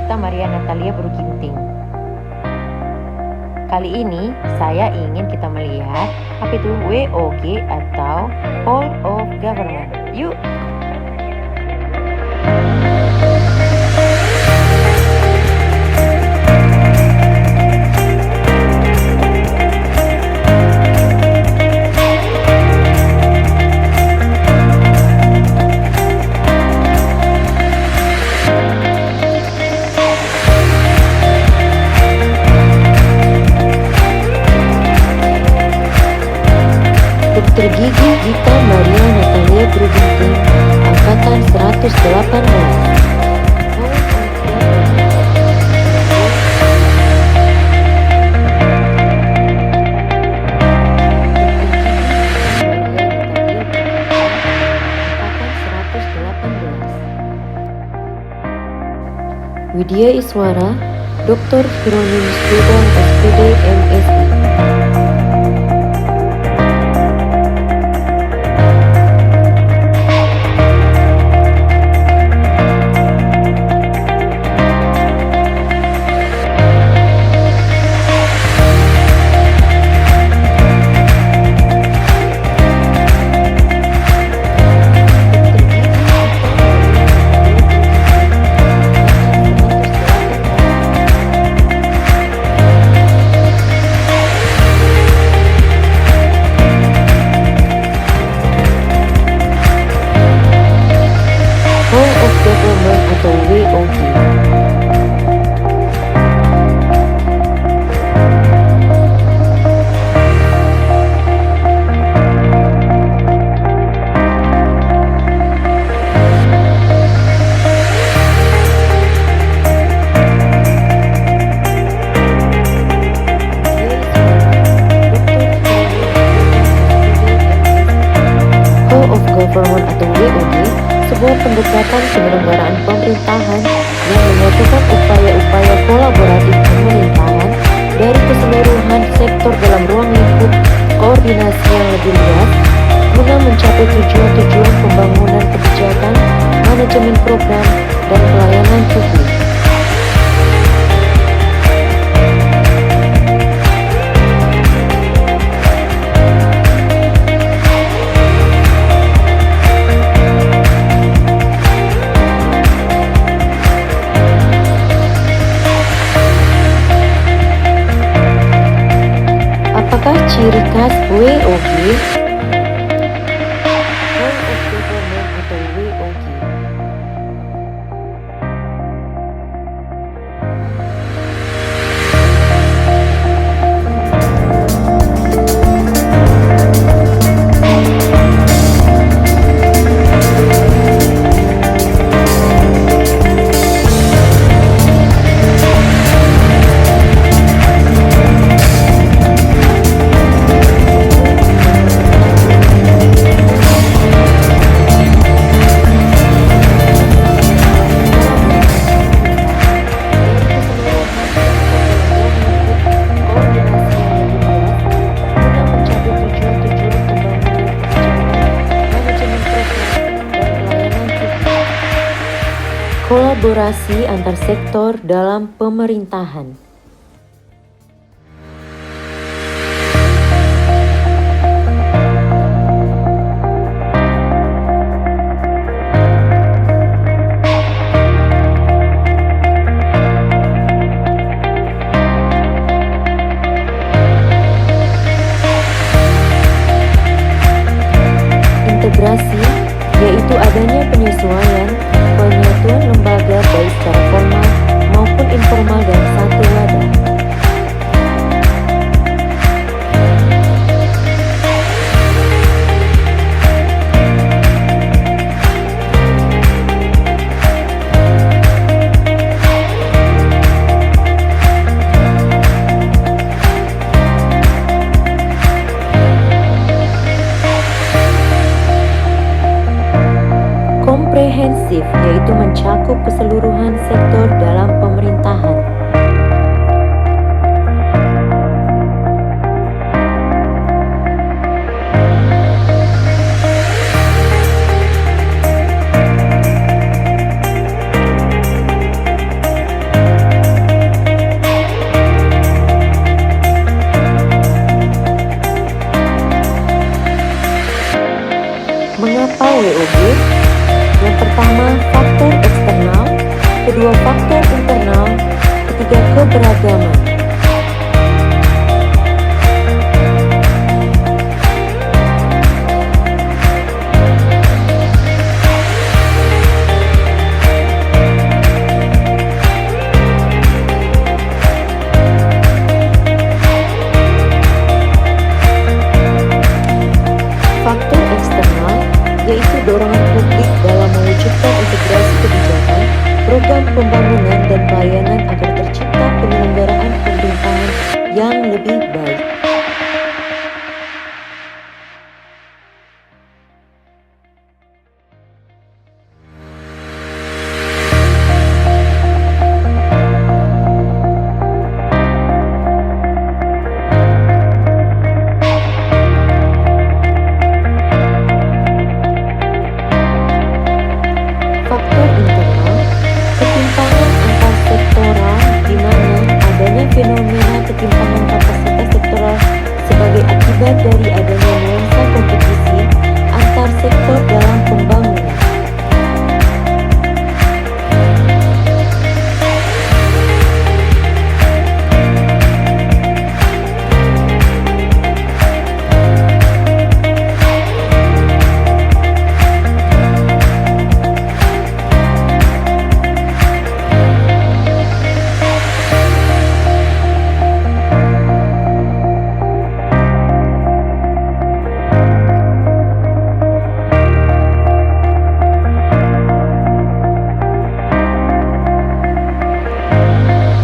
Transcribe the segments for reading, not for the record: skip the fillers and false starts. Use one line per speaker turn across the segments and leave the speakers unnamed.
Gita Maria Natalia Bruginting. Kali ini saya ingin kita melihat apa itu WOG atau Whole of Government. Yuk! Dokter Gigi Gita Maria Natalia Bruginting, Angkatan 118. Widya Iswara, Dr. Hieronymus Tuban, SPD, MSI. Government atau WOG, sebuah pendekatan penyelenggaraan pemerintahan yang menyatukan upaya-upaya kolaboratif pemerintahan dari keseluruhan sektor dalam ruang lingkup koordinasi yang lebih luas guna mencapai tujuan-tujuan pembangunan kebijakan, manajemen program, dan pelayanan publik. Apakah ciri khas WOG? Whole of Government atau WOG. Kolaborasi antar sektor dalam pemerintahan. Integrasi, yaitu adanya penyesuaian, penyatuan lembaga baik secara formal maupun informal dalam satu wadah. Komprehensif, yaitu mencakup keseluruhan sektor dalam pemerintahan. apa WOG? Yang pertama, faktor eksternal, kedua faktor internal, ketiga keberagaman. Faktor eksternal yaitu dorongan publik dalam mewujudkan integrasi kebijakan, program pembangunan dan pelayanan agar tercipta penyelenggaraan pemerintahan yang lebih baik. Faktor internal, ketimpangan antar sektoral di mana adanya fenomena ketimpangan kapasitas sektoral sebagai akibat dari adanya nuansa kompetisi antar sektor dalam pembangunan.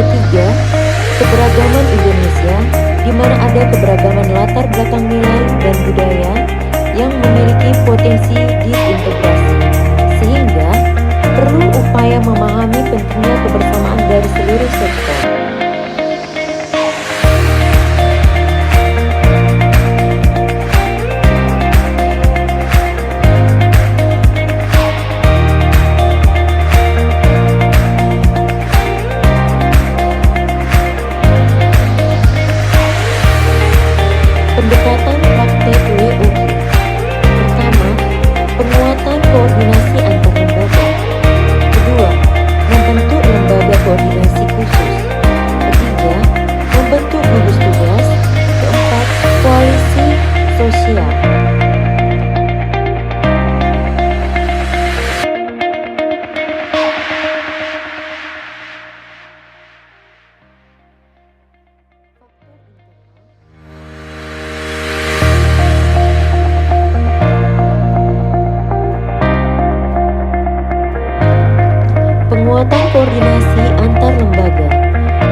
Ketiga, keberagaman Indonesia, di mana ada keberagaman latar belakang nilai dan budaya yang memiliki potensi disintegrasi, sehingga perlu upaya memahami pentingnya kebersamaan dari seluruh sektor. Pendekatan praktek WOG. Pertama, penguatan koordinasi antar lembaga. Kedua, membentuk lembaga koordinasi khusus. Ketiga, membentuk gugus tugas. Keempat, koalisi sosial. Penguatan koordinasi antar lembaga.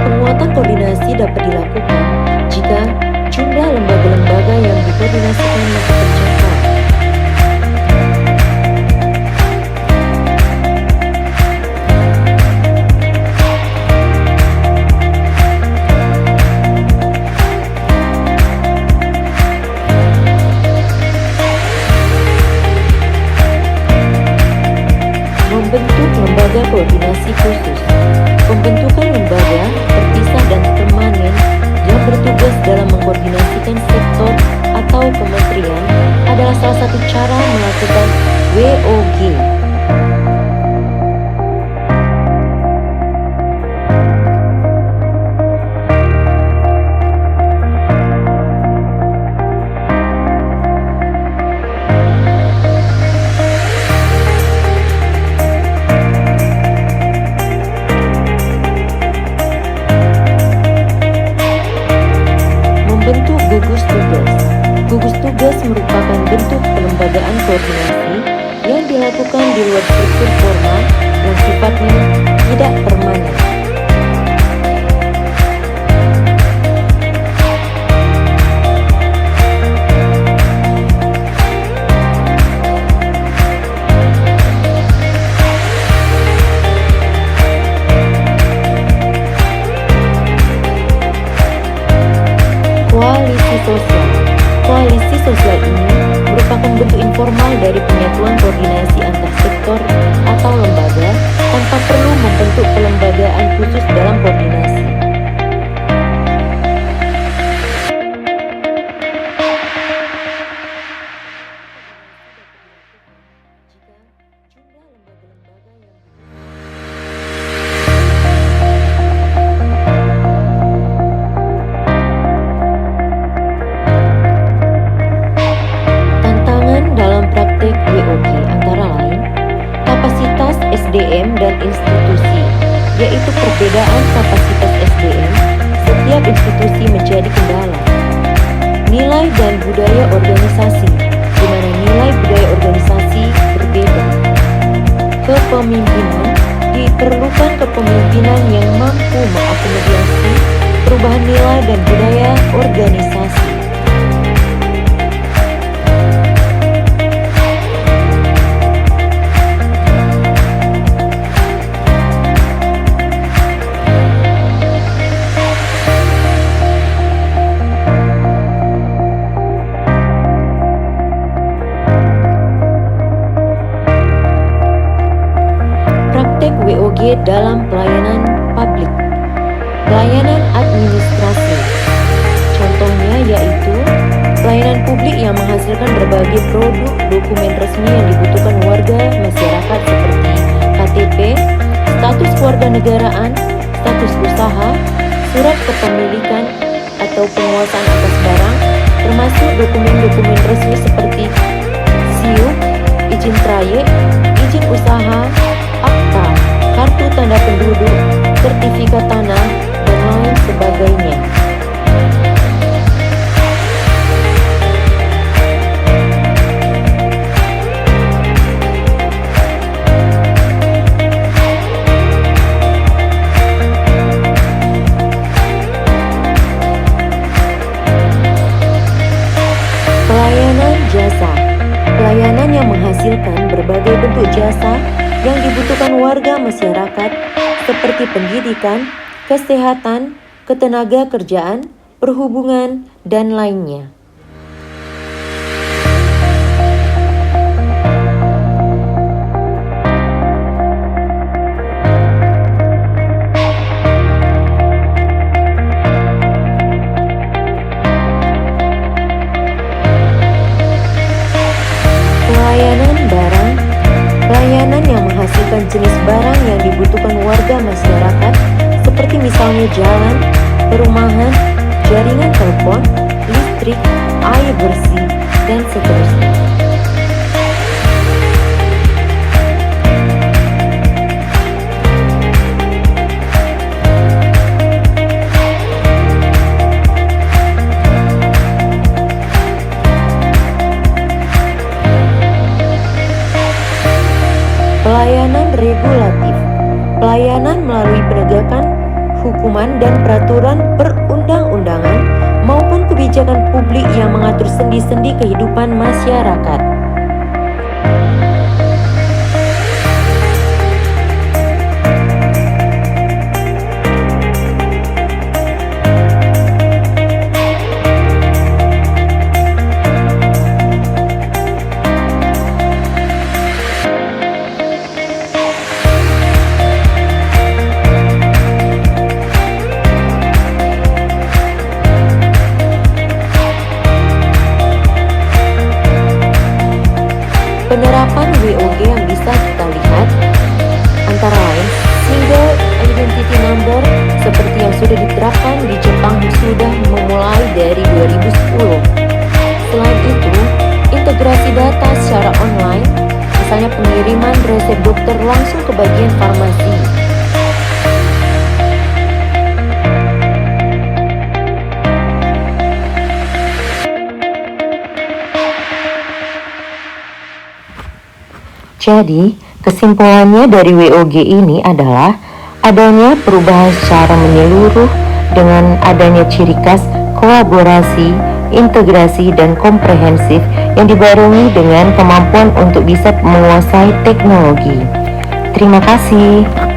Penguatan koordinasi dapat dilakukan jika jumlah lembaga-lembaga yang dikoordinasikan masih terjangkau. Membentuk lembaga koordinasi khusus. Pembentukan lembaga terpisah dan permanen yang bertugas dalam mengkoordinasikan sektor atau kementerian adalah salah satu cara melakukan WOG. Membentuk gugus tugas. Gugus tugas merupakan bentuk pelembagaan koordinasi yang dilakukan di luar struktur formal yang sifatnya tidak permanen. Koalisi sosial. Koalisi sosial ini merupakan bentuk informal dari penyatuan koordinasi antar sektor atau lembaga tanpa perlu membentuk pelembagaan khusus dalam koordinasi. perbedaan kapasitas SDM, setiap institusi menjadi kendala. Nilai dan budaya organisasi, di mana nilai budaya organisasi berbeda. Kepemimpinan, diperlukan kepemimpinan yang mampu mengakomodasi perubahan nilai dan budaya organisasi. Praktek WOG dalam pelayanan publik. Pelayanan administrasi. Contohnya yaitu pelayanan publik yang menghasilkan berbagai produk dokumen resmi yang dibutuhkan warga masyarakat seperti KTP, status kewarganegaraan, status usaha, surat kepemilikan atau penguasaan atas barang, termasuk dokumen-dokumen resmi seperti SIUP, izin trayek, izin usaha, akta, kartu tanda penduduk, sertifikat tanah, dan lain sebagainya. Pelayanan jasa. Pelayanan yang menghasilkan berbagai bentuk jasa yang dibutuhkan warga masyarakat seperti pendidikan, kesehatan, ketenaga kerjaan, perhubungan, dan lainnya. Pelayanan barang. Pelayanan yang menghasilkan jenis barang yang dibutuhkan warga masyarakat seperti misalnya jalan, perumahan, jaringan telepon, listrik, air bersih, dan seterusnya. Pelayanan regulatif. Pelayanan melalui penegakan hukuman dan peraturan perundang-undangan maupun kebijakan publik yang mengatur sendi-sendi kehidupan masyarakat. Penerapan WOG yang bisa kita lihat antara lain Single Identity Number seperti yang sudah diterapkan di Jepang sudah memulai dari 2010. Selain itu, integrasi data secara online, misalnya pengiriman resep dokter langsung ke bagian farmasi. Jadi, kesimpulannya dari WOG ini adalah adanya perubahan secara menyeluruh dengan adanya ciri khas kolaborasi, integrasi, dan komprehensif yang dibarengi dengan kemampuan untuk bisa menguasai teknologi. Terima kasih.